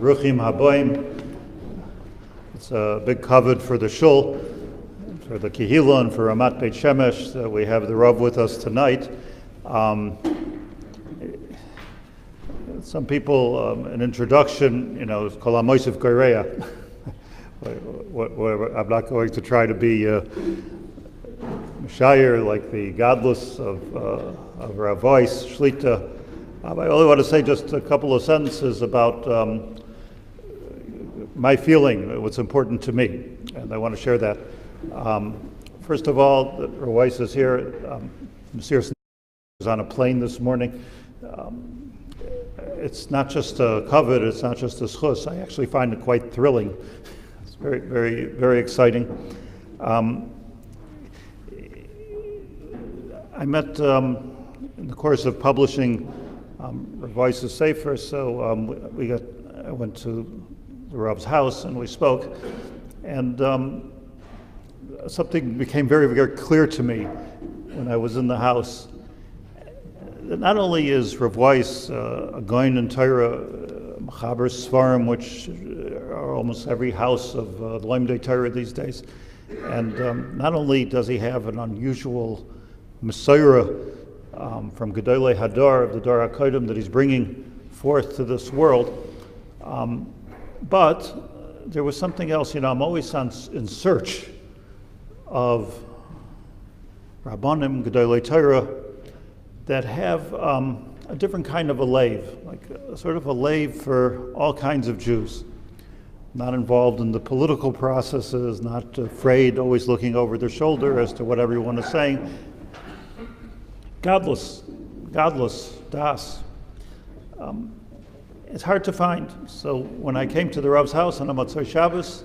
Bruchim Haboim. It's a big kavod for the shul, for the Kehillah, and for Ramat Beit Shemesh. We have the Rav with us tonight. Some people, an introduction, Kol HaMoisef Goreya. I'm not going to try to be Meshayir like the godless of Harav Weiss, Shlita. I only want to say just a couple of sentences about my feeling, what's important to me, and I want to share that. First of all, Harav Weiss is here. Messias was on a plane this morning. It's not just a kavod, it's not just a schus. I actually find it quite thrilling. It's very, very, very exciting. I met in the course of publishing Rav Weiss's Sefer, so I went to the Rav's house and we spoke, and something became very, very clear to me when I was in the house. Not only is Rav Weiss a Goyin in Torah, Haber Svarim, which are almost every house of Lomdei Torah these days, and not only does he have an unusual Messiah from Gedolei Hadar of the Dor HaKodim that he's bringing forth to this world, but there was something else. I'm always in search of Rabbanim, Gedolei Torah, that have a different kind of a lave, like sort of a lave for all kinds of Jews. Not involved in the political processes, not afraid, always looking over their shoulder as to what everyone is saying. Godless, das. It's hard to find. So when I came to the Rav's house on a Motzei Shabbos,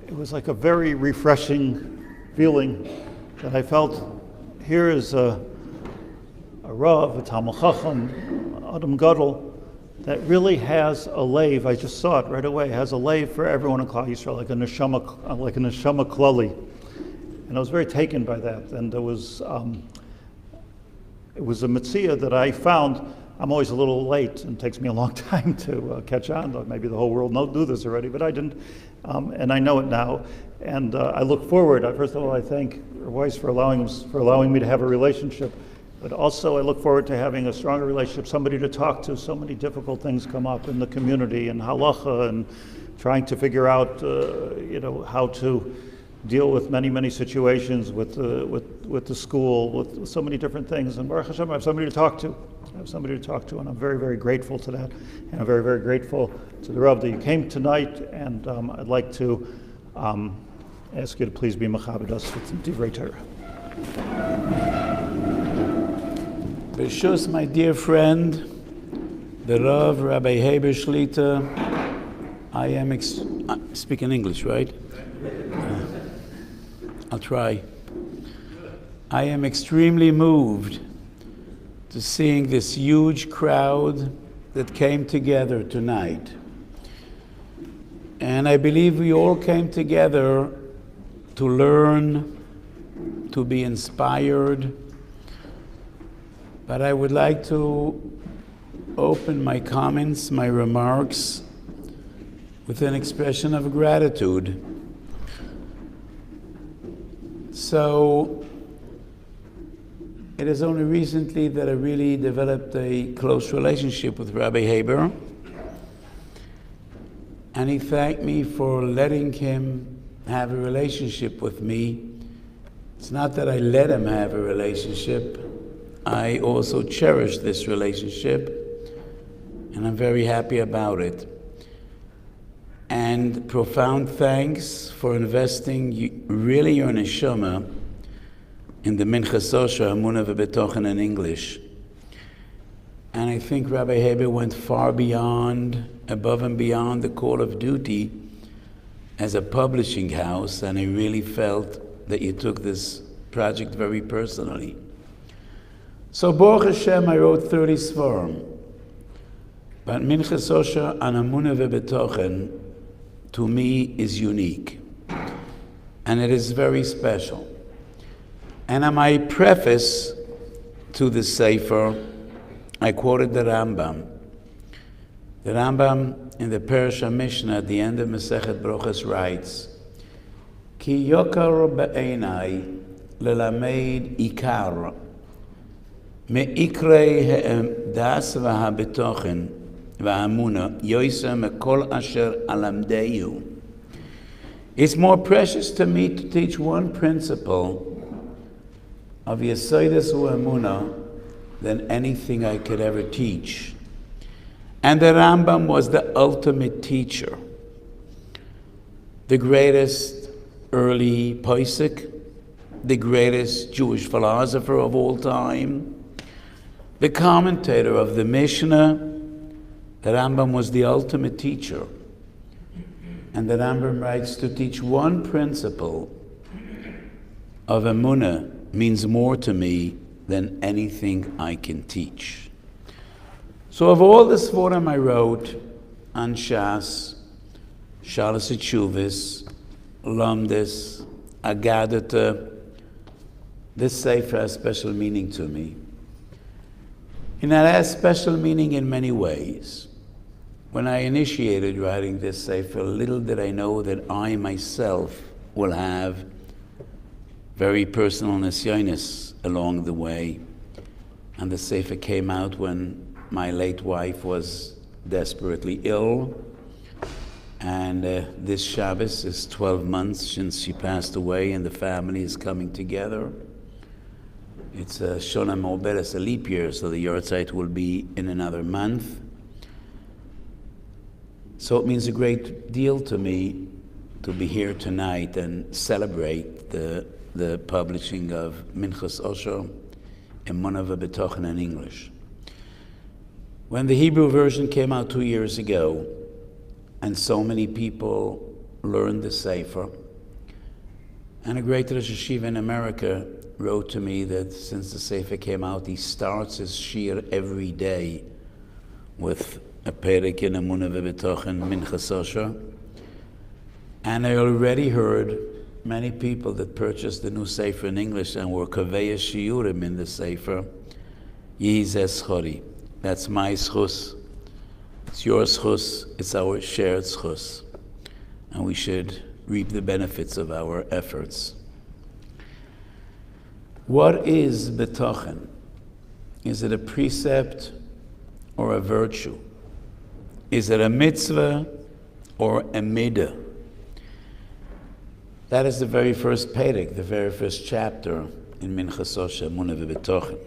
it was like a very refreshing feeling that I felt here is a Rav, a Talmid Chacham, Adam Gadol, that really has a lave. I just saw it right away. Has a lave for everyone in Klal Yisrael, like a neshama klali, and I was very taken by that. And it was a mitzvah that I found. I'm always a little late, and it takes me a long time to catch on. Maybe the whole world knew this already, but I didn't, and I know it now. And I look forward. First of all, I thank Rav Weiss for allowing me to have a relationship. But also I look forward to having a stronger relationship, somebody to talk to. So many difficult things come up in the community and halacha, and trying to figure out, how to deal with many, many situations with the school, with so many different things. And Baruch Hashem, I have somebody to talk to. And I'm very, very grateful to that. And I'm very, very grateful to the Rav that you came tonight. And I'd like to ask you to please be mechabed us with some divrei Torah. B'shus, my dear friend, the Rav, Rabbi Haber Shlita, I am speaking English, right? I'll try. I am extremely moved to seeing this huge crowd that came together tonight. And I believe we all came together to learn, to be inspired. But I would like to open my comments, my remarks, with an expression of gratitude. So, it is only recently that I really developed a close relationship with Rabbi Haber. And he thanked me for letting him have a relationship with me. It's not that I let him have a relationship. I also cherish this relationship, and I'm very happy about it. And profound thanks for investing really your neshama in the Minchas Osher, Emunah and Bitachon in English. And I think Rabbi Haber went far beyond, above and beyond the call of duty as a publishing house, and I really felt that you took this project very personally. So Baruch Hashem, I wrote 30 svarim, but Minchas Osher on Emunah and Bitachon to me is unique, and it is very special. And in my preface to the Sefer, I quoted the Rambam. The Rambam in the Parasha Mishnah at the end of Masechet Brochas writes, Ki yokar be'enai lelamed ikar me'ikrei das v'habitochen v'amuna yoisa mekol asher alamdeyu. It's more precious to me to teach one principle of Yesodus u'Emunah than anything I could ever teach. And the Rambam was the ultimate teacher, the greatest early posek, the greatest Jewish philosopher of all time, the commentator of the Mishnah. The Rambam was the ultimate teacher. And the Rambam writes, to teach one principle of Emunah means more to me than anything I can teach. So of all the Sforim I wrote on Shas, Shalas Tshuvos, Lamdis, Agadata, this Sefer has special meaning to me. And it has special meaning in many ways. When I initiated writing this Sefer, little did I know that I myself will have very personal nisyonis along the way. And the Sefer came out when my late wife was desperately ill, and this Shabbos is 12 months since she passed away, and the family is coming together. It's a Shona Ma'ober, it's a leap year, so the Yortzeit will be in another month. So it means a great deal to me to be here tonight and celebrate the publishing of Minchas Osher, Emunah and Bitachon in English. When the Hebrew version came out 2 years ago, and so many people learned the Sefer, and a great Rosh Yeshiva in America wrote to me that since the Sefer came out, he starts his shir every day with a perek in Emunah and Bitachon, Minchas Osher. And I already heard many people that purchased the new Sefer in English and were Kehillas Shivtei in the Sefer, Yehi zeh schori. That's my schus. It's your schus. It's our shared schus. And we should reap the benefits of our efforts. What is bitachon? Is it a precept or a virtue? Is it a mitzvah or a midah? That is the very first perek, the very first chapter in Minchas Osher, Emunah and Bitachon.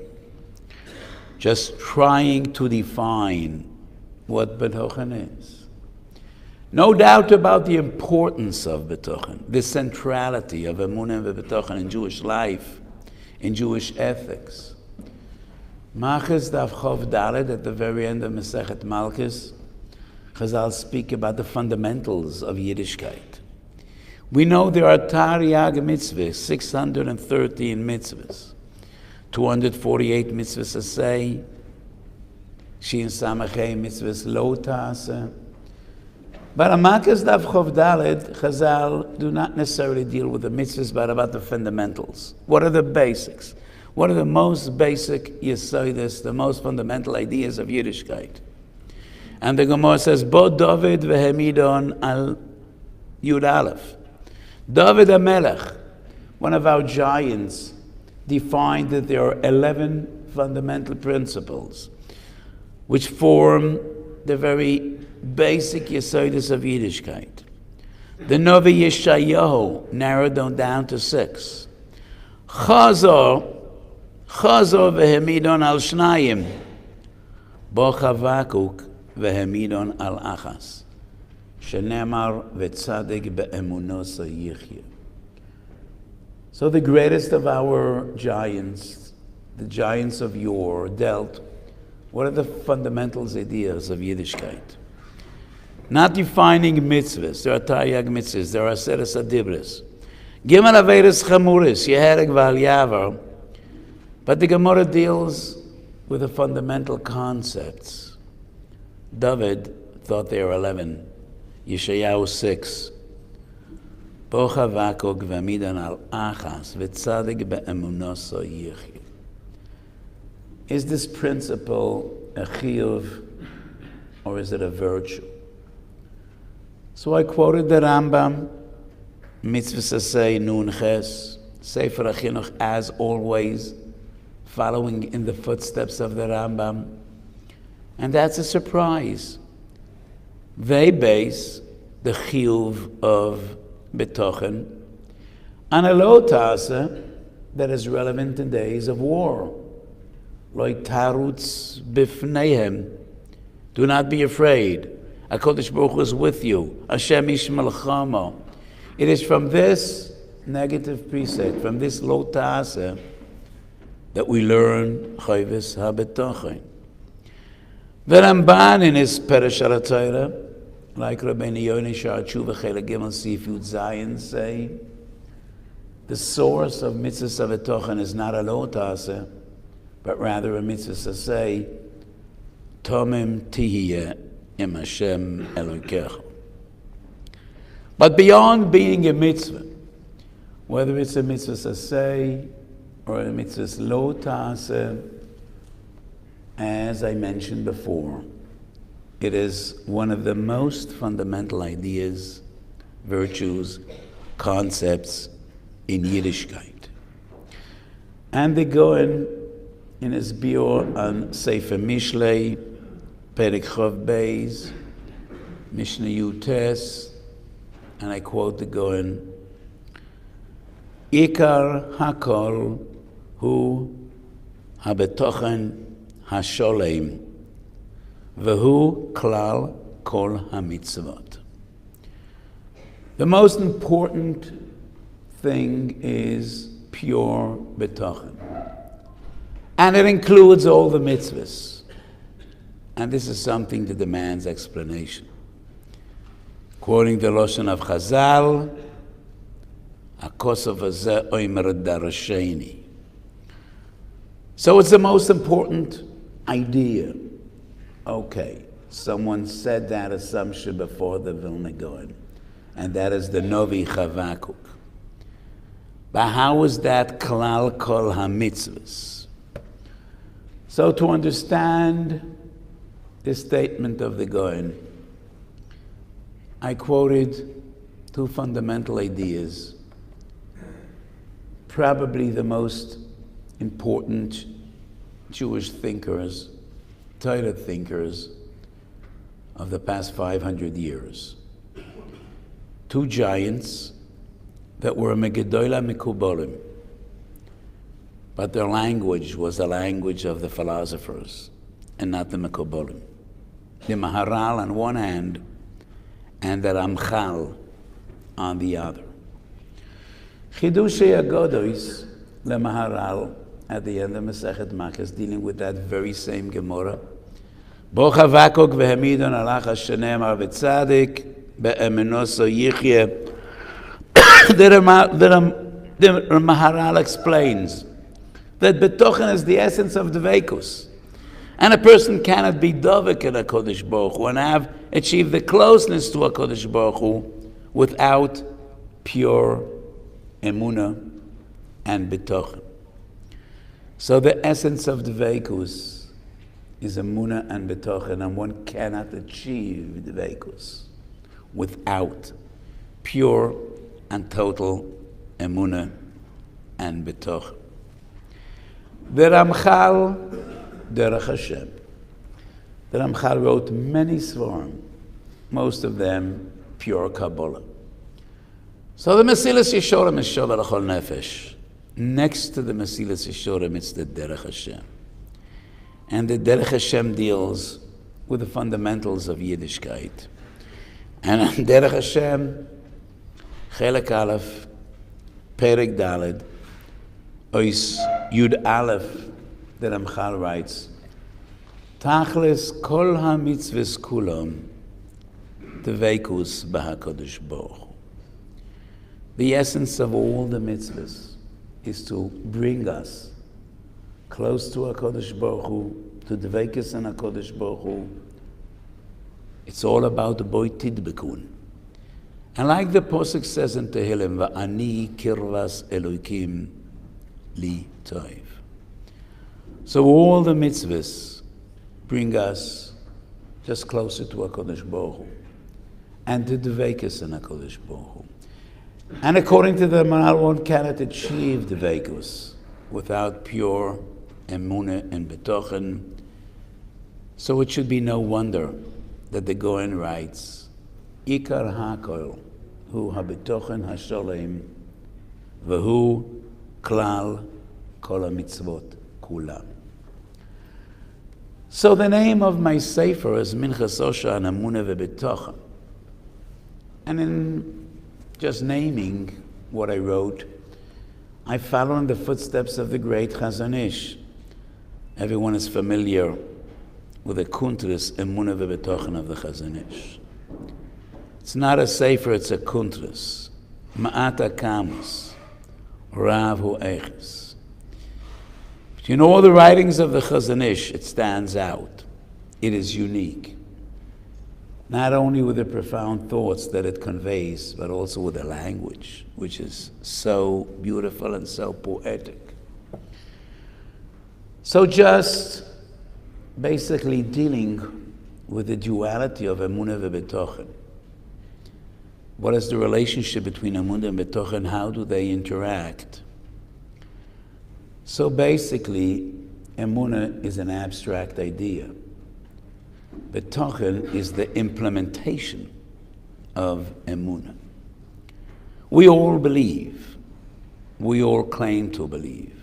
Just trying to define what Bitachon is. No doubt about the importance of Bitachon, the centrality of Emunah and Bitachon in Jewish life, in Jewish ethics. Machas Daf Chov Dalet, at the very end of Masechet Malchus, Chazal speak about the fundamentals of Yiddishkeit. We know there are Taryag mitzvahs, 613 mitzvahs. 248 mitzvahs asay, Shin Samachay mitzvahs lo ta'aseh. But Amakas Daf Chov Dalet, Chazal do not necessarily deal with the mitzvahs, but about the fundamentals. What are the basics? What are the most basic yesodis, the most fundamental ideas of Yiddishkeit? And the Gemara says, Bo David vehemidon al Yud Aleph. David HaMelech, one of our giants, defined that there are 11 fundamental principles which form the very basic yesodis of Yiddishkeit. The Novi Yeshayahu narrowed them down to 6. Chazor vehemidon al Shnayim, Bo Chavakuk vehemidon al Achas, Shenemar v'tzadik be'emunosa yichya. So the greatest of our giants, the giants of yore, dealt, what are the fundamentals, ideas of Yiddishkeit? Not defining mitzvahs. There are Taryag mitzvahs, there are Seres Adibris. Gimel Averis Chamuris, Yehereg Val Yavar. But the Gemara deals with the fundamental concepts. David thought there were 11. Yeshayahu 6. Bo Chavakuk v'midan al achas v'tzadik be'emunoso yichid. Is this principle a chiyuv or is it a virtue? So I quoted the Rambam, Mitzvah Sasei Nun Ches, Sefer HaChinuch, as always, following in the footsteps of the Rambam. And that's a surprise. They base the chiyuv of Bitachon on a lo ta'aseh that is relevant in days of war. Lo tarutz bifneihem. Do not be afraid. HaKadosh Baruch Hu is with you. Hashem ish malchama. It is from this negative precept, from this lo ta'aseh, that we learn chayvis ha-bitachon. The Ramban in his Peresh Torah, like Rabbeinu Yonah Shar Tshuva Chelek Gimel Sifut Zayin, say, the source of mitzvah ha-bitachon is not a lo ta'aseh, but rather a mitzvah saseh, tomim tihiyeh im Hashem Elokecha. But beyond being a mitzvah, whether it's a mitzvah saseh or a mitzvah lo ta'aseh, as I mentioned before, it is one of the most fundamental ideas, virtues, concepts in Yiddishkeit. And the Goen, in his biur on Sefer Mishlei, Perek Chav Beis, Mishnah Yutes, and I quote the Goen, Ikar hakol hu habetachon hasholem, v'hu klal kol hamitzvot. The most important thing is pure bitachon. And it includes all the mitzvahs. And this is something that demands explanation. Quoting the Lashon of Chazal, HaKosov hazeh oimer darasheni. So it's the most important idea. Okay, someone said that assumption before the Vilna Gaon, and that is the Novi Chavakuk. But how is that klal kol hamitzvahs? So to understand this statement of the Gaon, I quoted two fundamental ideas, probably the most important Jewish thinkers, Torah thinkers of the past 500 years. Two giants that were Megedola Mikubolim, but their language was the language of the philosophers and not the Mekubolim. The Maharal on one hand and the Ramchal on the other. Chidushei Agodos, the Maharal, at the end of Masechet Makkos, dealing with that very same Gemara. Bo chavakok v'hamidon alach hashenemar v'tzadik be'emenoso yichye. The Maharal explains that Bitachon is the essence of the Dveikus. And a person cannot be Dovek in HaKadosh Baruch Hu and have achieved the closeness to HaKadosh Baruch Hu without pure Emunah and Bitachon. So the essence of the Dveikus is Emunah and Bitachon, and one cannot achieve the Dveikus without pure and total Emunah and Bitachon. The Ramchal, Derech Hashem. The Ramchal wrote many svarim, most of them pure Kabbalah. So the Mesilas Yeshorim is Shover L'chol Nefesh. Next to the Mesilas Yeshorim, it's the Derech Hashem. And the Derech Hashem deals with the fundamentals of Yiddishkeit. And on Derech Hashem, Chelek Aleph, Perek Daled, Ois Yud Aleph, the Ramchal writes, Tachlis kol ha-mitzvahs kulam, Dveikus b'HaKadosh Baruch Hu. The essence of all the mitzvahs is to bring us close to HaKadosh Baruch Hu, to Dveikus and HaKadosh Baruch Hu. It's all about the boy tidbekun. And like the Pasuk says in Tehillim, Va'ani kirvas Elokim li toiv. So all the mitzvahs bring us just closer to HaKadosh Baruch Hu. and to dveikus in HaKadosh Baruch Hu. And according to the Maharal, one cannot achieve dveikus without pure Emunah and Bitachon. So it should be no wonder that the Goen writes, Ikar HaKol hu habitachon hasholem v'hu klal kol hamitzvot kulam. So the name of my sefer is Minchas Osha and Emunah Bitachon. And in just naming what I wrote, I follow in the footsteps of the great Chazon Ish. Everyone is familiar with the kuntras Emunah Bitachon of the Chazon Ish. It's not a sefer, it's a kuntras. Ma'ata kamus, rav hu eiches. But in all the writings of the Chazon Ish, it stands out. It is unique. Not only with the profound thoughts that it conveys, but also with the language, which is so beautiful and so poetic. So just basically dealing with the duality of Emunah and Bitachon. What is the relationship between Emunah and Bitachon? How do they interact? So basically, Emunah is an abstract idea. Bitachon is the implementation of Emunah. We all believe. We all claim to believe.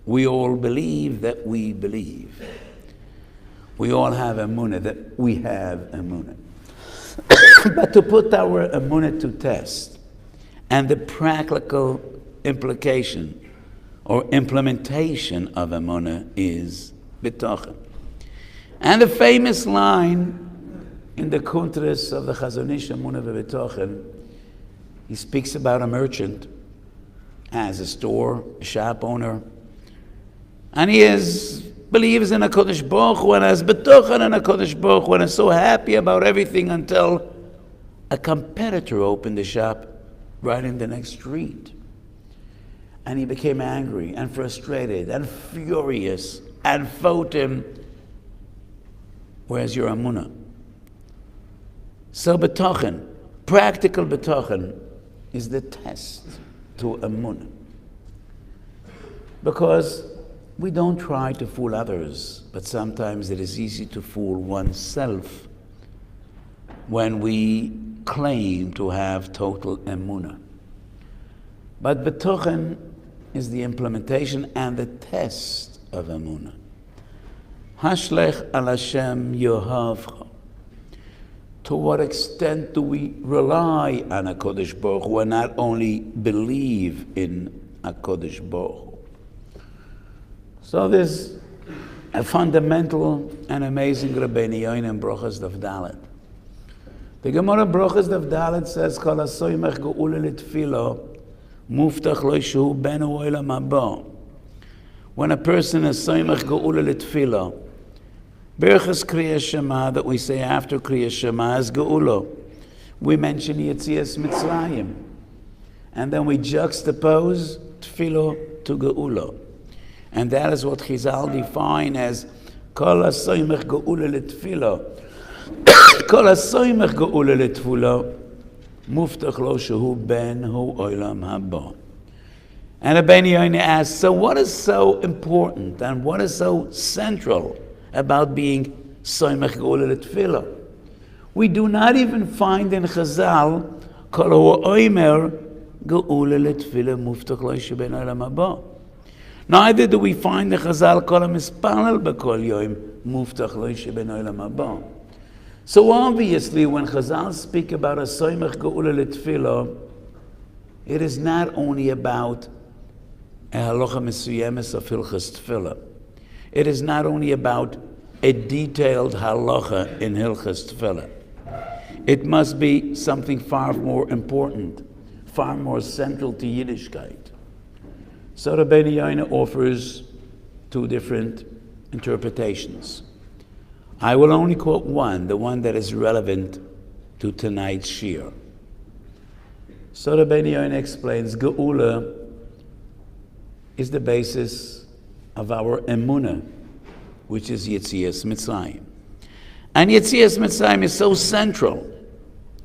We all believe that we believe. We all have Emunah, that we have Emunah. But to put our Emunah to test, and the practical implication or implementation of Emunah is Bitachon. And the famous line in the kuntras of the Chazon Ish, Emunah Bitachon, he speaks about a merchant, has a store, a shop owner, and he believes in HaKadosh Baruch Hu and has Bitachon in HaKadosh Baruch Hu and is so happy about everything until a competitor opened the shop right in the next street. And he became angry and frustrated and furious and fought him. Where's your Emunah? So Bitachon, practical Bitachon, is the test to Emunah. Because we don't try to fool others, but sometimes it is easy to fool oneself when we claim to have total Emunah. But Bitachon is the implementation and the test of Emunah. Hashlech al Hashem yohavcha. To what extent do we rely on HaKadosh Baruch Hu and not only believe in HaKadosh Baruch Hu? So there's a fundamental and amazing Rabbeinu Yoin in Brochas Daf Dalet. The Gemara Brochas Daf Dalet says, Kol hasoymech geula litfilo, muftach lo shehu ben ha'olam haba. When a person is soymech geula litfilo, Berachas Kriyas Shema that we say after Kriyas Shema is geula. We mention Yetzias Mitzrayim, and then we juxtapose tfilo to geula. And that is what Chizal define as Kol hasoymech geula litfilo. Kol hasoymech geula litfilo, muftach lo shehu ben ha'olam haba. And Rabbeinu Yoina asks, so what is so important and what is so central about being soymech geula litfilo? We do not even find in Chazal kol ha'omer geula litfilo muftach lo shehu ben ha'olam haba. Neither do we find the Chazal kol ha'mispalel b'kol yom muftach lo shehu ben ha'olam haba. So obviously, when Chazal speak about a soymech geula litfilo, it is not only about a halacha mesuyemes of hilchas tefillah. It is not only about a detailed halacha in hilchas tefillah. It must be something far more important, far more central to Yiddishkeit. So Rabbeinu Yoina offers two different interpretations. I will only quote one, the one that is relevant to tonight's shir. So Rabbeinu Yoina explains, Geula is the basis of our Emunah, which is Yetzias Mitzrayim. And Yetzias Mitzrayim is so central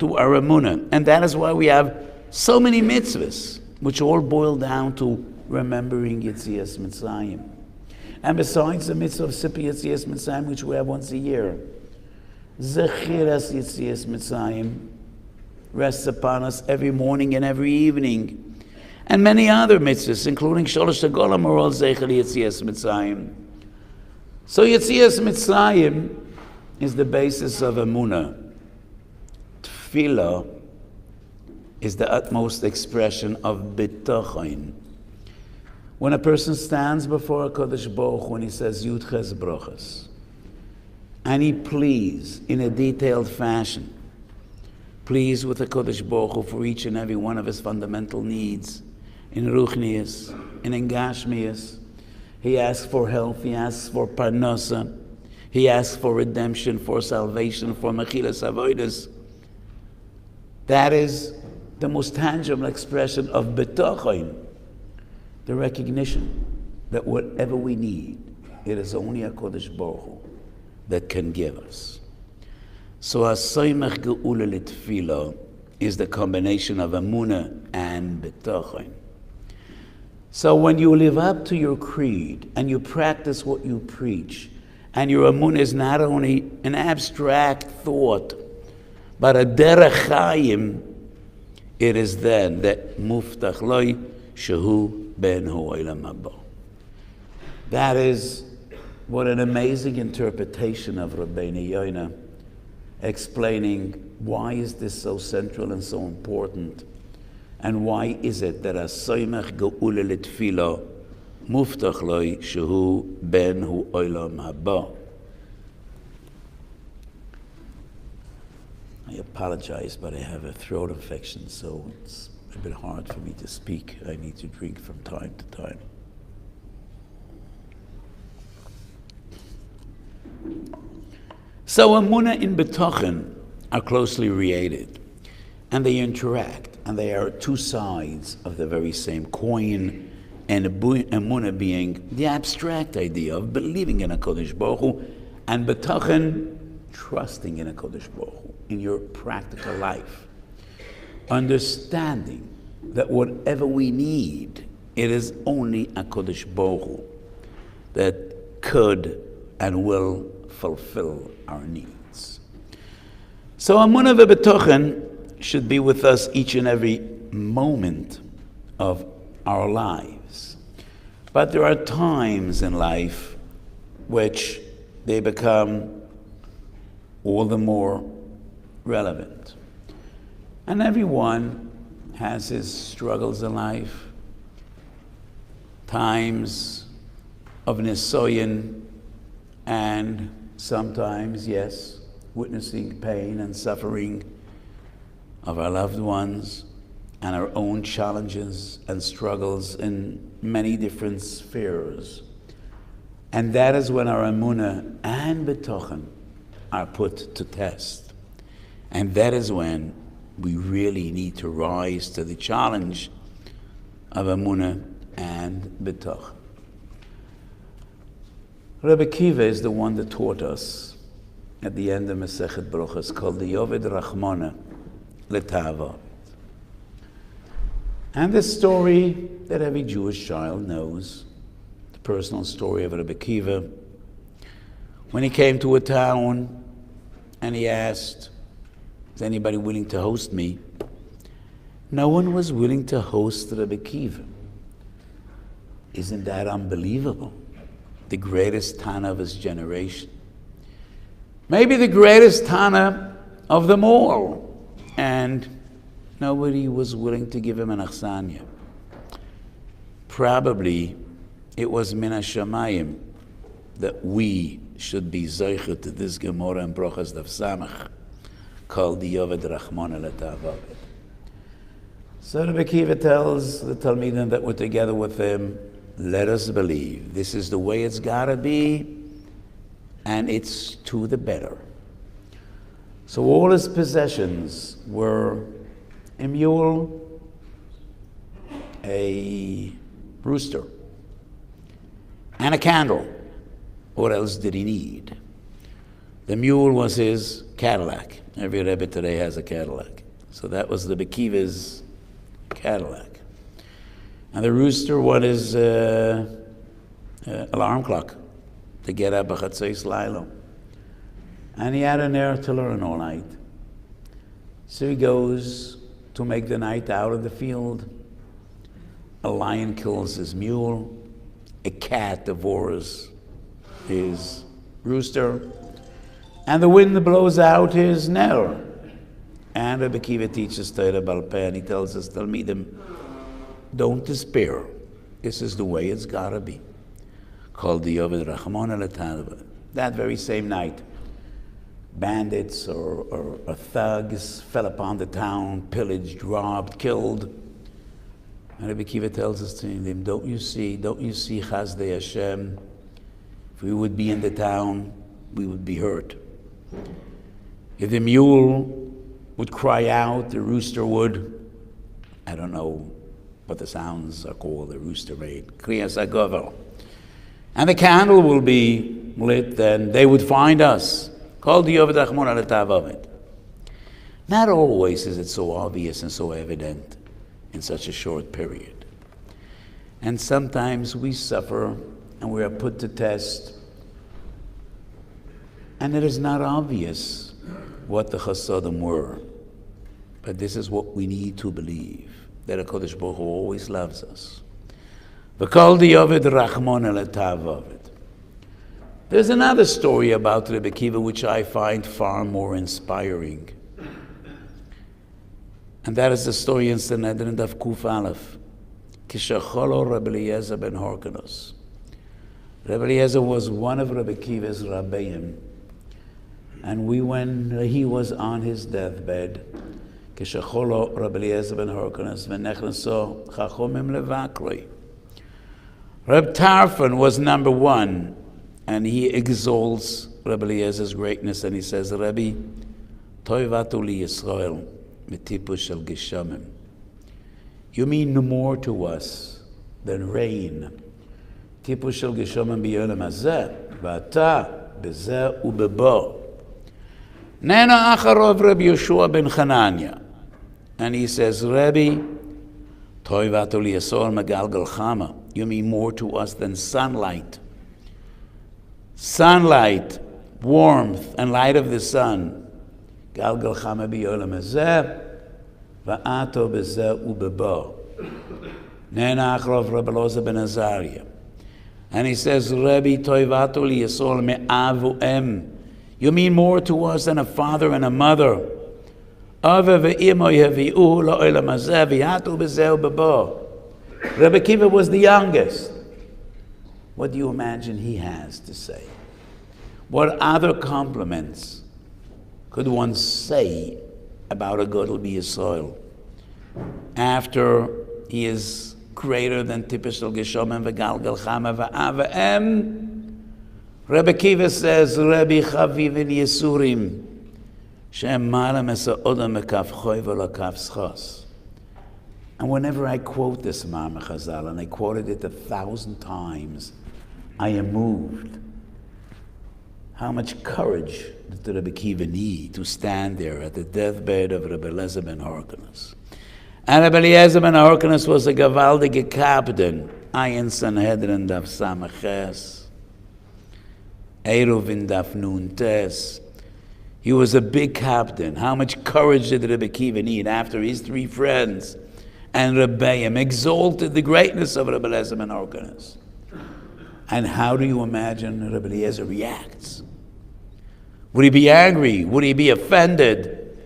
to our emunah. And that is why we have so many mitzvahs, which all boil down to remembering Yetzias Mitzrayim. And besides the mitzvah of Sippy Yetzias Mitzrayim, which we have once a year, Zechiras Yetzias Mitzrayim rests upon us every morning and every evening. And many other mitzvahs, including Sholosh Hagolam, are all Zecher Yetzias Mitzrayim. So Yetzias Mitzrayim is the basis of emunah. Tefillah is the utmost expression of bitachon. When a person stands before HaKadosh Baruch Hu and he says Yud Ches Brachas, and he pleads in a detailed fashion, pleads with HaKadosh Baruch Hu for each and every one of his fundamental needs, in Ruchnius, in Gashmius. He asks for health, he asks for parnasa, he asks for redemption, for salvation, for mechilas avodas. That is the most tangible expression of bitachon, the recognition that whatever we need, it is only HaKadosh Baruch Hu that can give us. So Hasoymech Geula L'Tefillah is the combination of emunah and bitachon. So when you live up to your creed and you practice what you preach, and your emunah is not only an abstract thought, but a derech chayim, it is then that muftach loy shehu ben ha'olam haba. That is what an amazing interpretation of Rabbeinu Yoina, explaining why is this so central and so important, and why is it that Hasoymech Geula L'Tefillah muftach loy shehu ben ha'olam haba. I apologize, but I have a throat infection, so it's a bit hard for me to speak. I need to drink from time to time. So emunah and bitachon are closely related, and they interact, and they are two sides of the very same coin, and emunah being the abstract idea of believing in HaKadosh Baruch Hu, and bitachon, trusting in HaKadosh Baruch Hu in your practical life, understanding that whatever we need, it is only HaKadosh Baruch Hu that could and will fulfill our needs. So emunah v'bitachon should be with us each and every moment of our lives. But there are times in life which they become all the more relevant. And everyone has his struggles in life, times of nisoyin, and sometimes, yes, witnessing pain and suffering of our loved ones, and our own challenges and struggles in many different spheres. And that is when our emunah and bitachon are put to test. And that is when we really need to rise to the challenge of emunah and bitachon. Rabbi Kiva is the one that taught us at the end of Masechet Brochos, called the Yovid Rachmana L'Ta'avot. And the story that every Jewish child knows, the personal story of Rabbi Kiva, when he came to a town and he asked, is anybody willing to host me? No one was willing to host Rabbi Kiva. Isn't that unbelievable? The greatest Tana of his generation. Maybe the greatest Tana of them all. And nobody was willing to give him an achsanya. Probably it was min hashamayim that we should be zoichet to this Gemara and Brochas Daf Samach, called the Yovid Rachmana L'Ta'avot. So Rabbi Kiva tells the Talmidim that were together with him, let us believe this is the way it's gotta be, and it's to the better. So all his possessions were a mule, a rooster, and a candle. What else did he need? The mule was his Cadillac. Every Rebbe today has a Cadillac. So that was the Bekiva's Cadillac. And the rooster one is alarm clock to get up b'chatzos laila. And he had an air to learn all night. So he goes to make the night out in the field. A lion kills his mule. A cat devours his rooster. And the wind blows out his ner. And Rebbe Kiva teaches Torah Baal Peh, and he tells us, Talmidim, don't despair. This is the way it's gotta be. Called the Yovid Rachmon al. That very same night, bandits or thugs fell upon the town, pillaged, robbed, killed. And Rebbe Kiva tells us to him, don't you see Chazdei Hashem? If we would be in the town, we would be hurt. If the mule would cry out, the rooster would, I don't know what the sounds are called, the rooster made, Kriyas HaGovel. And the candle will be lit, then they would find us. Called the Yovid Rachmon al Ovid. Not always is it so obvious and so evident in such a short period. And sometimes we suffer and we are put to test, and it is not obvious what the chasadim were. But this is what we need to believe, that HaKadosh Baruch Hu always loves us. V'kol di'ovid rachmon el ovid. There's another story about Rebbe Kiva which I find far more inspiring. And that is the story in Sanhedrin Daf Kuf Aleph. Kishacholo Rebbe Eliezer ben Horkanos. Rebbe Eliezer was one of Rebbe Kiva's Rabbeim. And when he was on his deathbed, Kishacholo Rebbe Eliezer ben Horkanos v'nechnaso chachomim levakroi. Reb Tarfon was number one, and he exalts Rebbe Eliezer's greatness, and he says, Rebbe, toivatu li Yisrael mitipu shel geshamim. You mean no more to us than rain. Tipu shel geshamim biyolam hazeh, v'ata bezeh ubebo. Nena acharov Rebbe Yeshua ben Chananya. And he says, Rebbe, toivatu li Yisrael megalgal chama. You mean more to us than sunlight. Sunlight, warmth, and light of the sun. Galgal chama biyolam hazeh, va'ato bezeh ubebo. Nena achrov Rebbe Eliezer ben Azariah. And he says, Rebbe toivatu liyasol me'avu em. You mean more to us than a father and a mother. Ave ve'imo yavi'u la'olam hazeh, v'ato bezeh ubebo. Rebbe Kiva was the youngest. What do you imagine he has to say? What other compliments could one say about a Gadol B'Yisrael after he is greater than Tipush Shel Geshamim v'Galgal Chama v'Ava Em? Rebbe Kiva says, Rebbe Chavivin Yesurim Shem Mala Mesa Odom Mekaf Choy V'Lakav Schos. And whenever I quote this Ma'amar Chazal, and I quoted it 1,000 times, I am moved. How much courage did Rebbe Kiva need to stand there at the deathbed of Rebbe Eliezer ben Horkanos? And Rebbe Eliezer ben Horkanos was a gewaldige captain. Ayin Sanhedrin Daf Samaches, Eruv in Daf Nun Tes. He was a big captain. How much courage did Rebbe Kiva need after his three friends and Rebbeim exalted the greatness of Rebbe Eliezer ben Horkanos? And how do you imagine Rebbe Eliezer reacts? Would he be angry? Would he be offended?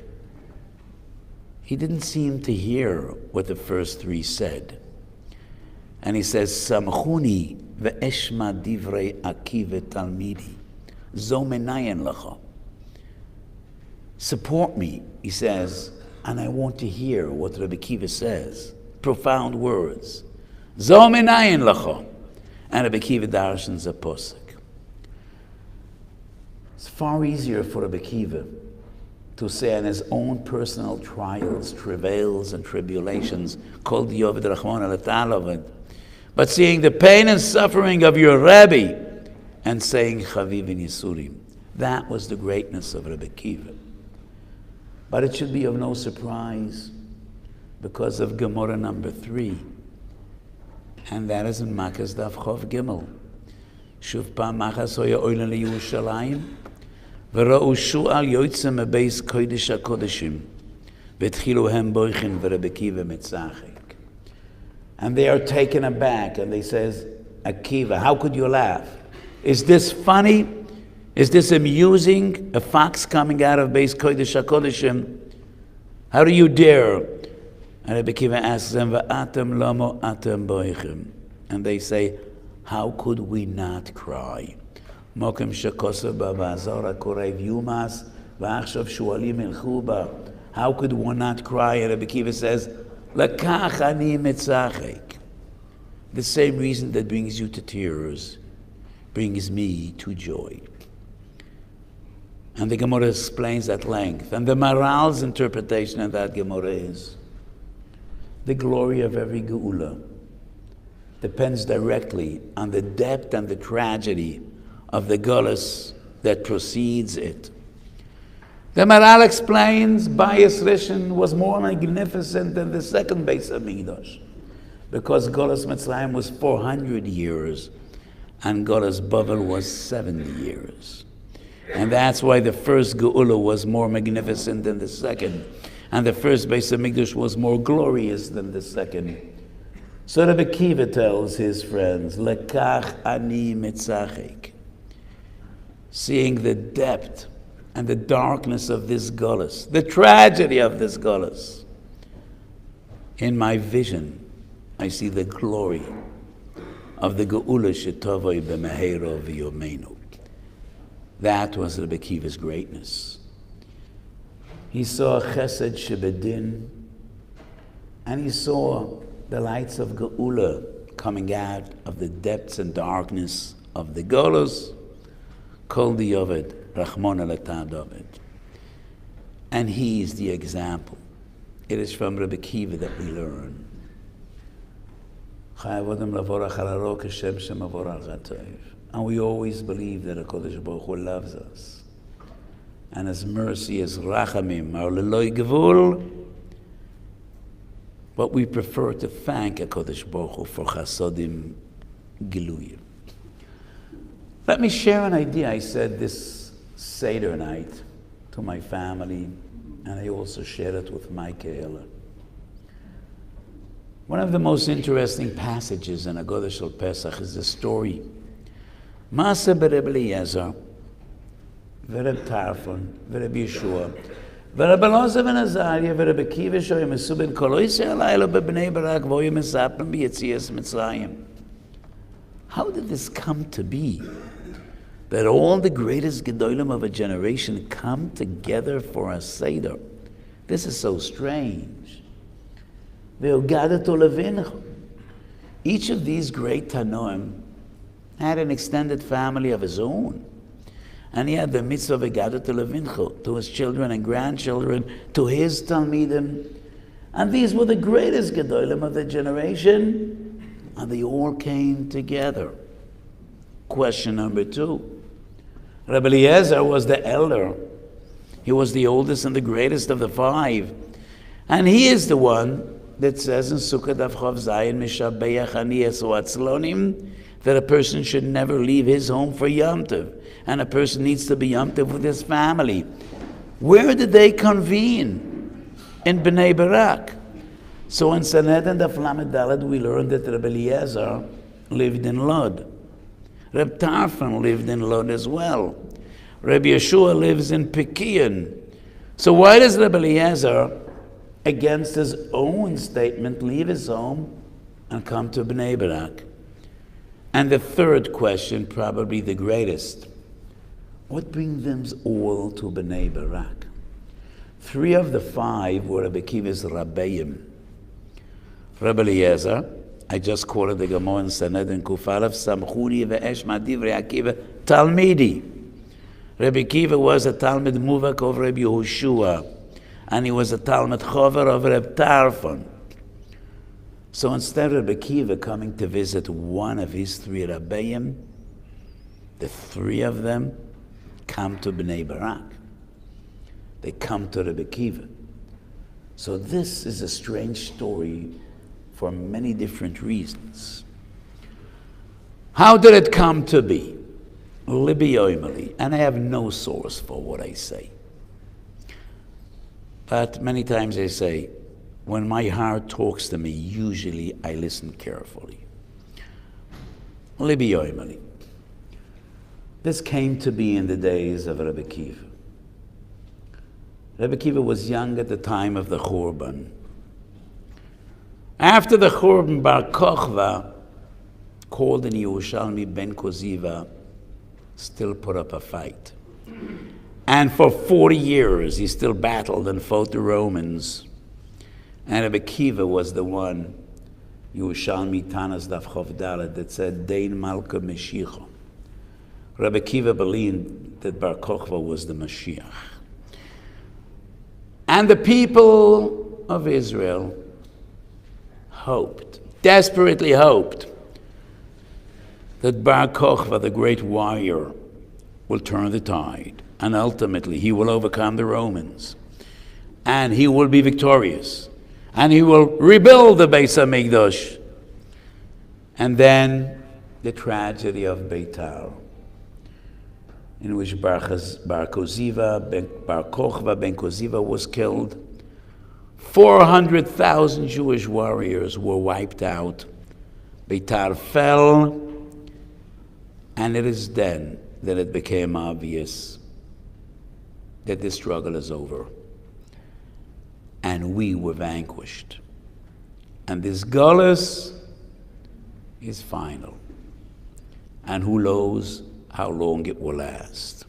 He didn't seem to hear what the first three said. And he says, Samchuni ve'eshma divrei akiv talmidi, zo menayen lecha. Support me, he says, and I want to hear what Rebbe Kiva says. Profound words. Zo menayen lecha. And Rebbe Kiva darshans a posuk. It's far easier for Rebbe Kiva to say on his own personal trials, travails, and tribulations, called the Yovid Rachmon al. But seeing the pain and suffering of your Rebbe and saying Chavivin Yisurim. That was the greatness of Rebbe Kiva. But it should be of no surprise because of Gemara number 3. And that is in Makas Daf Chov Gimel. Shuv Pam Machas Hoya Oilen LeYerushalayim V'ra'u Shu'al Yotzem Beis Kodesh HaKodeshim V'tchilu Hem Boichin V'Rebbe Akiva Mitzachek. And they are taken aback and they says, Akiva, how could you laugh? Is this funny? Is this amusing? A fox coming out of Beis Kodesh HaKodeshim? How do you dare? And Rebbe Akiva asks them, V'atem lamo atem boichem. And they say, how could we not cry? Mokem shekosav b'vazora korev yumas v'achshav shualim ilchuba. How could one not cry? And Rebbe Akiva says, Lekach ani mitzachek. The same reason that brings you to tears brings me to joy. And the Gemara explains at length. And the Maral's interpretation of that Gemara is, the glory of every Geula depends directly on the depth and the tragedy of the Gullus that precedes it. The Maral explains Bayis Rishon was more magnificent than the second Beis Hamikdash because Gullus Mitzrayim was 400 years and Gullus Bavel was 70 years. And that's why the first Geula was more magnificent than the second. And the first Beis Hamikdash was more glorious than the second. So Rebbe Akiva tells his friends, Lekach ani mitzachek. Seeing the depth and the darkness of this Gullus, the tragedy of this Gullus, in my vision, I see the glory of the Geula shetovoi b'meheiro v'yomeinu. That was Rebbe Akiva's greatness. He saw Chesed Shebedin, and he saw the lights of Geula coming out of the depths and darkness of the Gullus. Kol Diyovid, Rachmon Elatad David. And he is the example. It is from Rebbe Akiva that we learn. And we always believe that HaKadosh Baruch Hu loves us. And His mercy is Rachamim, our Leloi Gevul. But we prefer to thank HaKadosh Baruch Hu for Chasodim Giluyim. Let me share an idea. I said this Seder night to my family, and I also shared it with my Kehillah. One of the most interesting passages in Haggadah Shel Pesach is the story Maaseh B'Rebbe Eliezer, V'Reb Tarfon, V'Reb Yeshua, V'Reb Elazar ben Azariah, V'Reb Akiva shoyim mesu ben kol Yisrael ha'elo b'Bnei Barak v'oyim mesaprim b'Yetzias Mitzrayim. How did this come to be? That all the greatest Gedolim of a generation come together for a Seder. This is so strange. Each of these great Tanoim had an extended family of his own. And he had the mitzvah of Egadat Levincho to his children and grandchildren, to his Talmidim. And these were the greatest Gedolim of the generation. And they all came together. Question number 2. Rebbe Eliezer was the elder. He was the oldest and the greatest of the 5. And he is the one that says in Sukkah Daf Chav Zayin, Mishabeach ani esu atzlonim, that a person should never leave his home for Yom Tov. And a person needs to be Yom Tov with his family. Where did they convene? In Bnei Barak. So in Sanhedrin Daf Lamed Daled we learned that Rebbe Eliezer lived in Lod. Reb Tarfon lived in Lod as well. Reb Yeshua lives in Pekian. So why does Rebbe Eliezer, against his own statement, leave his home and come to Bnei Barak? And the third question, probably the greatest, what brings them all to Bnei Barak? 3 of the 5 were Rebbe Akiva's Rabbeim. Rebbe Eliezer, I just quoted the Gemara in Sanhedrin Kufalev, Samchuni ve'esh madivrei Akiva Talmidi. Rebbe Akiva was a Talmid Muvak of Rebbe Yehoshua, and he was a Talmid Chover of Reb Tarfon. So instead of Rebbe Akiva coming to visit one of his 3 Rabbeim, the 3 of them come to Bnei Barak. They come to Rebbe Kiva. So this is a strange story for many different reasons. How did it come to be? Libi Oimeli, and I have no source for what I say. But many times I say, when my heart talks to me, usually I listen carefully. Libi Oimeli. This came to be in the days of Rebbe Kiva. Rebbe Kiva was young at the time of the Churban. After the Churban, Bar Kochva, called in Yerushalmi Ben Koziva, still put up a fight. And for 40 years, he still battled and fought the Romans. And Rebbe Kiva was the one, Yerushalmi Tanas Daf Chov Dalet, that said, Dein Malka Meshicha. Rebbe Kiva believed that Bar Kochva was the Mashiach. And the people of Israel hoped, desperately hoped, that Bar Kochva, the great warrior, will turn the tide. And ultimately, he will overcome the Romans. And he will be victorious. And he will rebuild the Beis HaMikdash. And then the tragedy of Beitar, in which Bar Kochva Ben Koziva was killed. 400,000 Jewish warriors were wiped out. Beitar fell, and it is then that it became obvious that the struggle is over. And we were vanquished. And this Galus is final. And who knows how long it will last.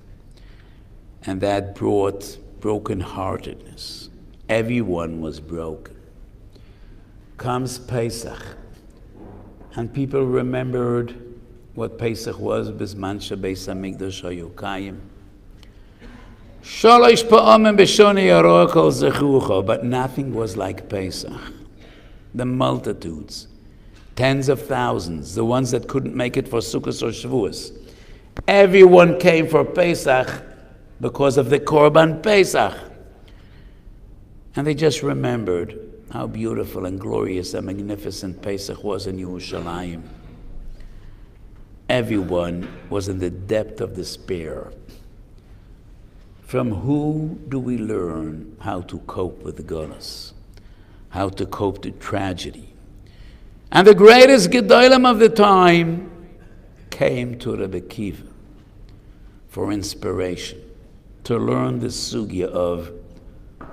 And that brought brokenheartedness. Everyone was broken. Comes Pesach, and people remembered what Pesach was, Bizman Beis HaMikdash hayu kayim. Shalosh pa'amim b'shoni yaroah kol zechucha, but nothing was like Pesach. The multitudes, tens of thousands, the ones that couldn't make it for Sukkot or Shavuos. Everyone came for Pesach because of the Korban Pesach. And they just remembered how beautiful and glorious and magnificent Pesach was in Yerushalayim. Everyone was in the depth of despair. From who do we learn how to cope with the Golos? How to cope with tragedy? And the greatest Gedolim of the time came to Rebbe Kiva for inspiration, to learn the sugya of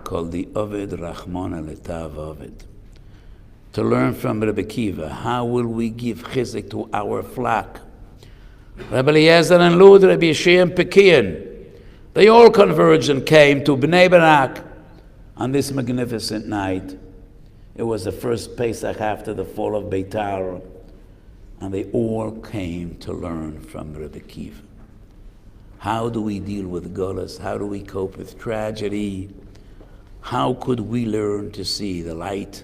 called the Ovid Rachmana Letav Ovid. To learn from Rebbe Kiva, how will we give chizuk to our flock? Rebbe Eliezer and Lud, Rebbe Yeshua and Pekian, they all converged and came to Bnei Barak on this magnificent night. It was the first Pesach after the fall of Beitar, and they all came to learn from Rebbe Kiva. How do we deal with Golos? How do we cope with tragedy? How could we learn to see the light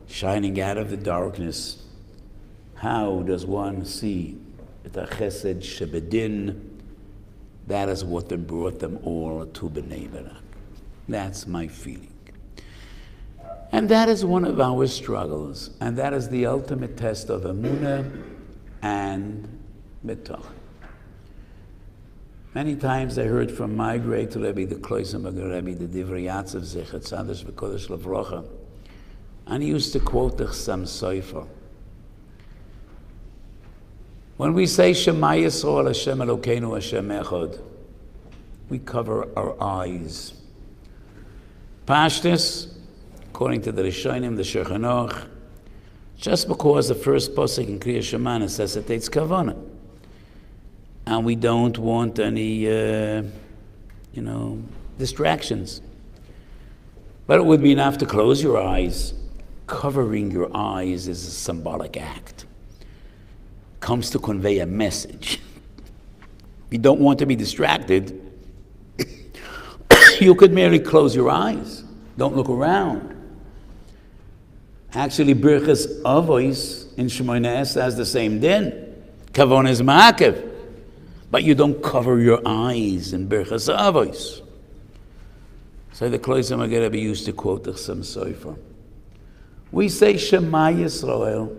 shining out of the darkness? How does one see the chesed shebedin? That is what brought them all to Bnei Barak. That's my feeling. And that is one of our struggles, and that is the ultimate test of Emunah and Bitachon. Many times I heard from my great Rebbe, the Kloisenberg Rebbe, the Divrei Yatzav Zecher Tzaddik V'Kodesh Levrocha, and he used to quote the Chassam Sofer. When we say Shema Yisrael Hashem Elokeinu Hashem Echad, we cover our eyes. Pashtus, according to the Rishonim, the Shulchan, just because the first pasuk in Kriyas Shema necessitates kavanah, and we don't want any, distractions. But it would be enough to close your eyes. Covering your eyes is a symbolic act. Comes to convey a message. You don't want to be distracted. You could merely close your eyes. Don't look around. Actually, Birchas Avos in Shemoneh Esrei has the same din. Kavon is ma'akev. But you don't cover your eyes in Birchas Avos. So the Kehillas Shivtei Yeshurun used to quote the some sofer. We say Shema Yisrael,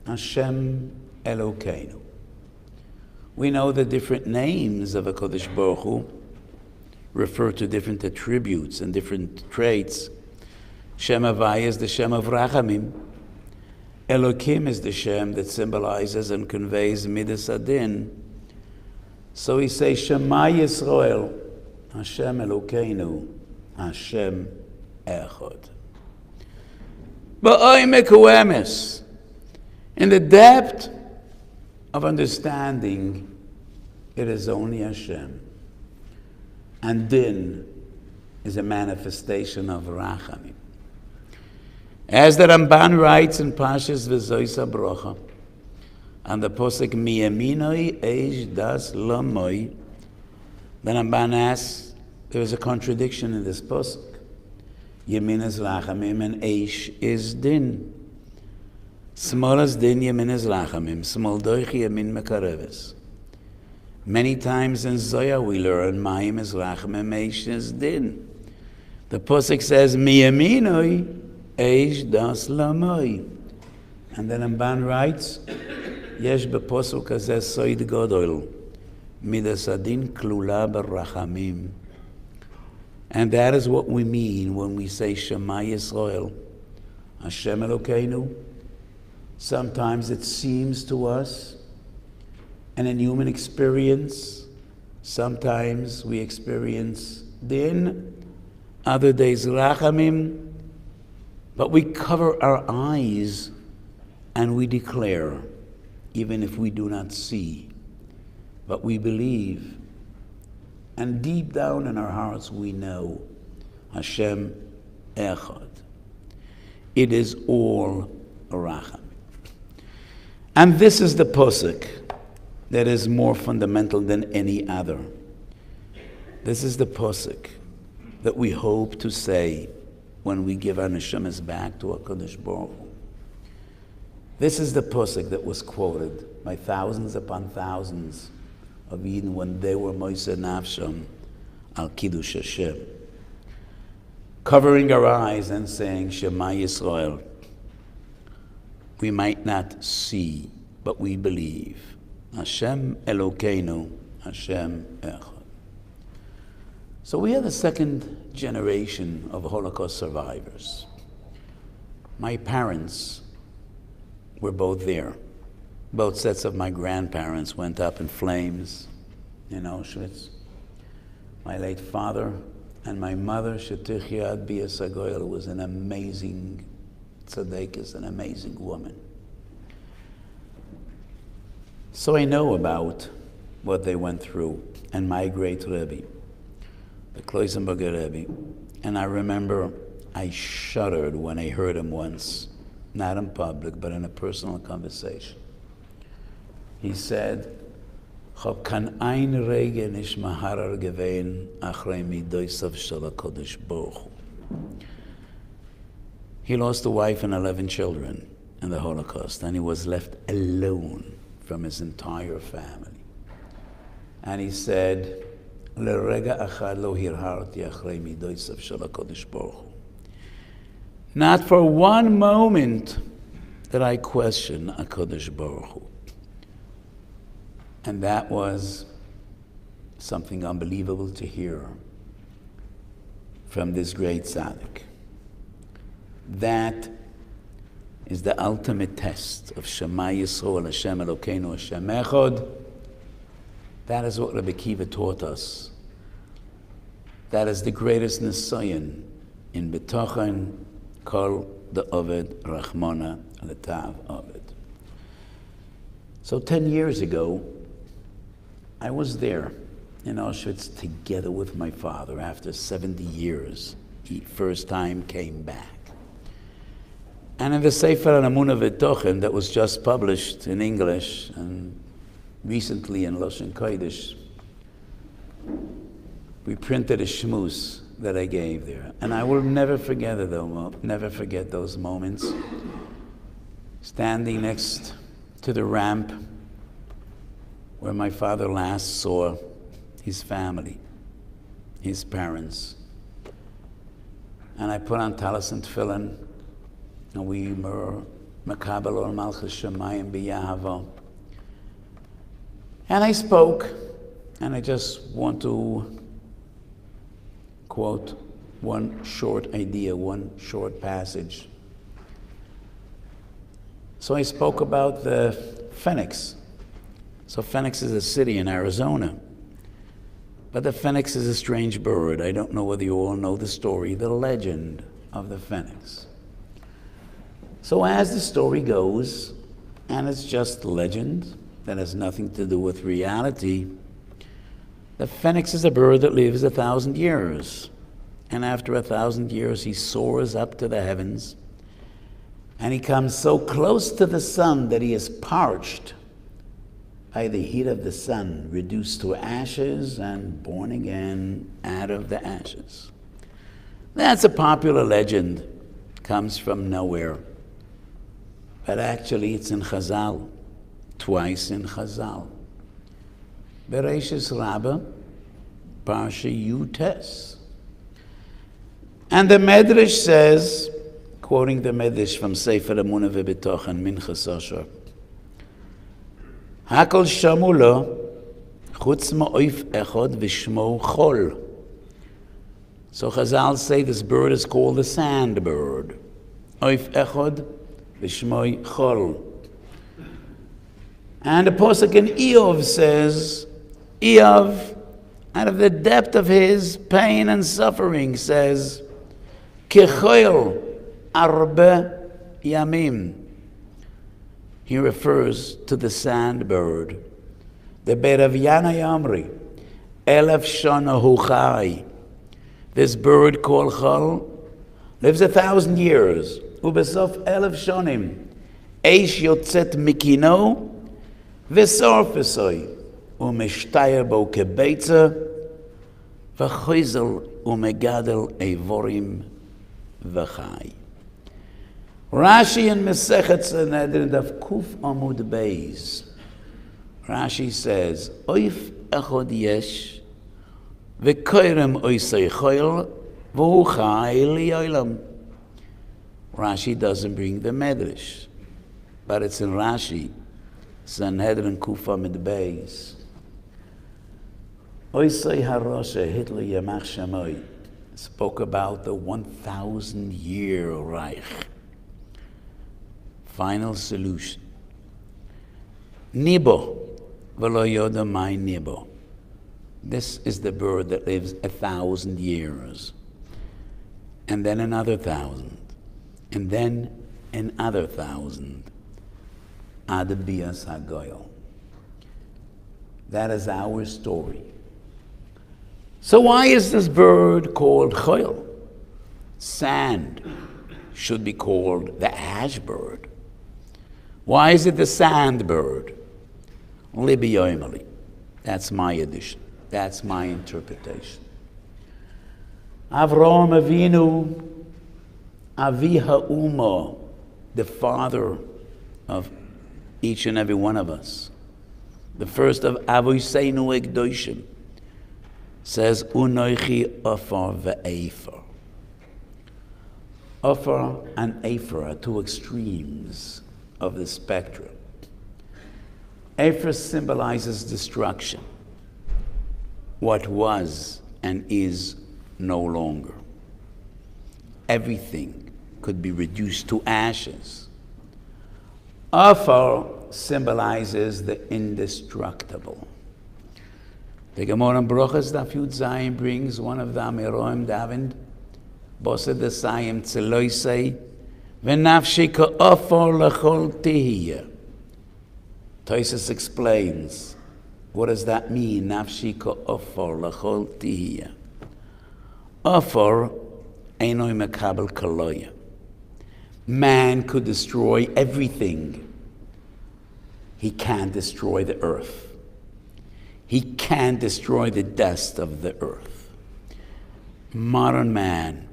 Hashem Elokeinu. We know the different names of HaKadosh Baruch Hu refer to different attributes and different traits. Shem Havai is the Shem of Rachamim. Elokim is the Shem that symbolizes and conveys Midas Adin. So we say Shema Yisrael, Hashem Elokeinu, Hashem Echad. Ba'omek u'emes, in the depth of understanding, it is only Hashem. And Din is a manifestation of Rachamim. As the Ramban writes in Pashas V'zois HaBrocha, and the posuk Miyaminoi Eish Das Lamoi, the Ramban asks, there is a contradiction in this posuk. Yamin is Rachamim and Eish is Din. Small is Din, Yamin is Rachamim. Small doichi, Yamin mekareves. Many times in Zoya we learn Mayim is Rachamim, Eish is Din. The posuk says Miyaminoi Eish das lamoi. And then Ramban writes, Yesh b'posuk hazeh soid godol, midas adin klula b'rachamim. And that is what we mean when we say Shema Yisrael, Hashem Elokeinu. Sometimes it seems to us, and in human experience, sometimes we experience Din, other days Rachamim, but we cover our eyes and we declare, even if we do not see, but we believe. And deep down in our hearts we know Hashem Echad. It is all Rachamim. And this is the posuk that is more fundamental than any other. This is the posuk that we hope to say when we give our neshamas back to HaKadosh Baruch Hu. This is the posuk that was quoted by thousands upon thousands of Yidden when they were Moiseh Nafsham al Kiddush Hashem, covering our eyes and saying Shema Yisrael. We might not see, but we believe. Hashem Elokeinu, Hashem Echad. So we are the second generation of Holocaust survivors. My parents were both there. Both sets of my grandparents went up in flames in Auschwitz. My late father and my mother, Shetichia Bia Sagoyel, was an amazing tzaddikus, an amazing woman. So I know about what they went through, and my great Rebbe, the Kloisenberger Rebbe. And I remember I shuddered when I heard him once, not in public, but in a personal conversation. He said, "Chob kan ein Rege nish maharar gewein achrei midoisav shel HaKadosh Baruch Hu." He lost a wife and 11 children in the Holocaust, and he was left alone from his entire family. And he said, "L'rega achad lo hirharti achrei midoisav shel HaKadosh Baruch Hu." Not for one moment did I question HaKadosh Baruch Hu. And that was something unbelievable to hear from this great tzaddik. That is the ultimate test of Shema Yisrael, Hashem Elokeinu, Hashem Echad. That is what Rabbi Kiva taught us. That is the greatest nisayon in Bitachon, Kol the Oved Rachmana Letav Oved. So 10 years ago, I was there in Auschwitz together with my father after 70 years. He first time came back. And in the Sefer Emunah and Bitachon that was just published in English and recently in Lashon Kodesh, we printed a shmuz that I gave there. And I will never forget it, though, never forget those moments. Standing next to the ramp where my father last saw his family, his parents, and I put on talis and tefillin, and we were makabel ol malchus shamayim b'yahava. And I spoke, and I just want to quote one short idea, one short passage. So I spoke about the Phoenix. So Phoenix is a city in Arizona. But the Phoenix is a strange bird. I don't know whether you all know the story, the legend of the Phoenix. So as the story goes, and it's just legend that has nothing to do with reality, the Phoenix is a bird that lives 1,000 years. And after 1,000 years, he soars up to the heavens, and he comes so close to the sun that he is parched by the heat of the sun, reduced to ashes and born again out of the ashes. That's a popular legend, comes from nowhere. But actually it's in Chazal, twice in Chazal. Bereshis Rabbah, Parsha Yutes. And the Medrash says, quoting the Medrash from Sefer Emunah and Bitachon, Minchas Osher, Hakol shamu lo, chutz ma'oif echad v'shmo chol. So Chazal say this bird is called the sand bird. Oif echad v'shmo chol. And the Pasuk in Eov says, Eov, out of the depth of his pain and suffering, says, Kechoil arbe yamim. He refers to the sand bird. The Beravyana Yamri, Elef Shana Huchai. This bird called Chol lives 1,000 years. Ubesof Elef Shonim, Eish Yotzet Mikino, Vesorfesoi, Umeshtaya Bo Kebeitza, Vachoizel Umegadel Evorim Vachai. Rashi in Mesechet Sanhedrin Daf Kuf Amud Beis. Rashi says, Oif echod yesh, v'koyrem oisei choyl, v'hu chai li'olam. Rashi doesn't bring the Medrash, but it's in Rashi, Sanhedrin Kuf Amud Beis. Oisei haroshe hitler yamach shamoy spoke about the 1,000-year Reich. Final solution. Nibo, v'lo yoda mai nibo. This is the bird that lives 1,000 years, and then another 1,000, and then another 1,000. Ad bias hagoyel. That is our story. So why is this bird called choyl? Sand should be called the ash bird. Why is it the sand bird? Libi yoimali. That's my addition. That's my interpretation. Avraham Avinu, Avi Ha'uma, the father of each and every one of us, the first of Avoseinu Ekdoshim, says, Unoichi Ofar ve'Efer. Ofar and Efer are two extremes of the spectrum. Efer symbolizes destruction. What was and is no longer. Everything could be reduced to ashes. Afar symbolizes the indestructible. The Gemara in Brochas Daf Yud Zayin brings one of the Amiroim David, Bosed Desayim Tzeloisei, V'nafshi ka'afar l'chol tihiyah. Tosis explains, what does that mean? Nafshi ka'afar l'chol tihiyah. Afar einoi mekabel kaloya. Man could destroy everything. He can't destroy the earth. He can't destroy the dust of the earth. Modern man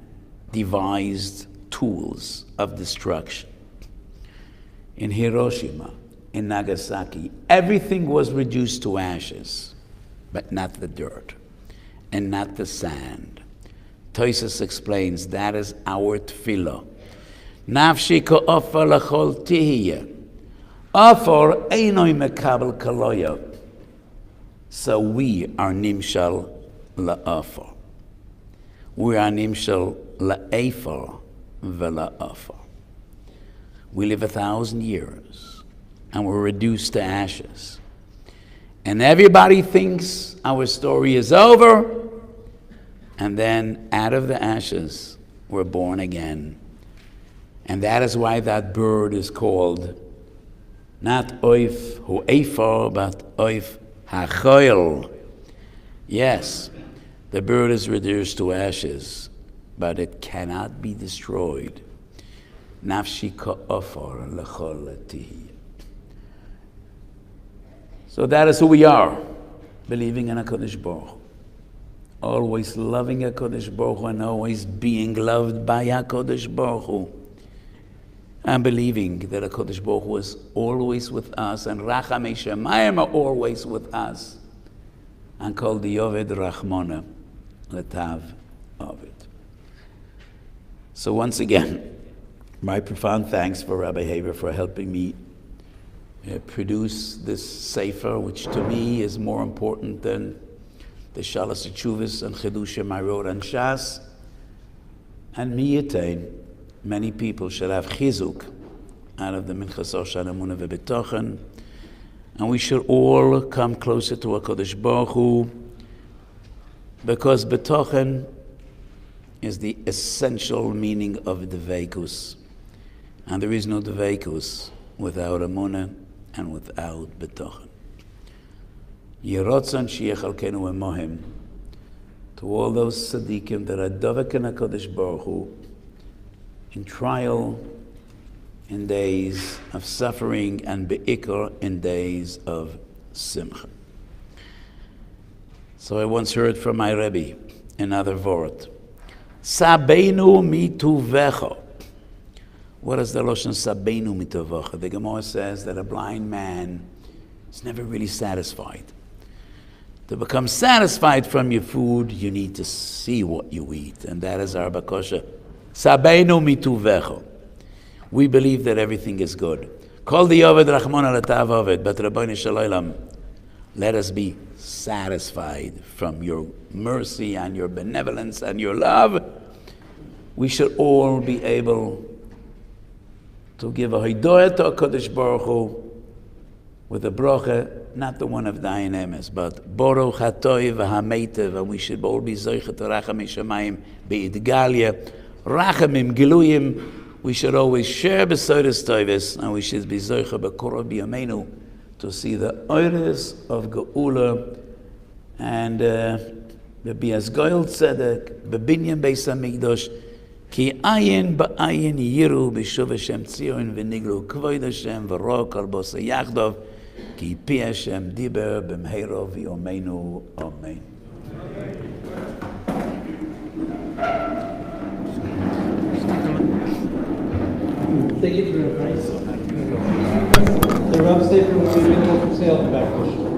devised tools of destruction. In Hiroshima, in Nagasaki, everything was reduced to ashes, but not the dirt and not the sand. Tosis explains that is our tefillah. Nafshi ka'afar lachol tihiyah. Afar einoi mekabel kaloya. So we are nimshal la'afar. We are nimshal la'afar vela'afar. We live 1,000 years and we're reduced to ashes. And everybody thinks our story is over, and then out of the ashes we're born again. And that is why that bird is called not oif hu'efar, but oif hachoil. Yes, the bird is reduced to ashes, but it cannot be destroyed. Nafshi ka'afar lechol latihi. So that is who we are, believing in HaKadosh Baruch Hu. Always loving HaKadosh Baruch Hu and always being loved by HaKadosh Baruch Hu. And believing that HaKadosh Baruch Hu is always with us and Rachamei Shemayim are always with us. And called the Yoved Rachmona Letav Ovid. So once again, my profound thanks for Rabbi Haber for helping me produce this sefer, which to me is more important than the Shalas Teshuvos and Chidushim I wrote on Shas. And miyetain, many people should have chizuk out of the Minchas Oshan Emunah and Bitachon, and we should all come closer to HaKadosh Baruch Hu, because Bitachon is the essential meaning of Dveikus, and there is no Dveikus without Emunah and without Bitachon. Yerotzon sheyechalkenu emohim, to all those tzaddikim that are dovek in HaKadosh Baruch Hu, in trial, in days of suffering, and be'ikar, in days of simcha. So I once heard from my Rebbe another word, Sabeinu mituvecha. What is the Lashon Sabeinu mituvecha? The Gemara says that a blind man is never really satisfied. To become satisfied from your food, you need to see what you eat, and that is our bakosha. Sabeinu mituvecha. We believe that everything is good. Kol the Yoved Rachmona Letav Ovid, but Rabbeinu Shalom, let us be satisfied from your mercy and your benevolence and your love. We should all be able to give a hidoyah to HaKadosh Baruch Hu with a bracha, not the one of Dayan Emes, but Baruch HaToiv HaMeitev, and we should all be zoichet to Rachamei Shemayim be'idgalia, Rachamim Giluyim. We should always share b'sodas toivis, and we should be zoichet b'korah b'yameinu to see the oiris of Geula and b'bias goyel tzedek, b'binyan beis hamikdash, ki ayin ba'ayin yiru b'shuv Hashem tzion v'niglu kvoid Hashem v'ro kol bosa yachdov, ki pi Hashem diber b'mheiro v'yomeinu. Amen. Thank you for your advice. The Rav Sefer will be available for sale in the back.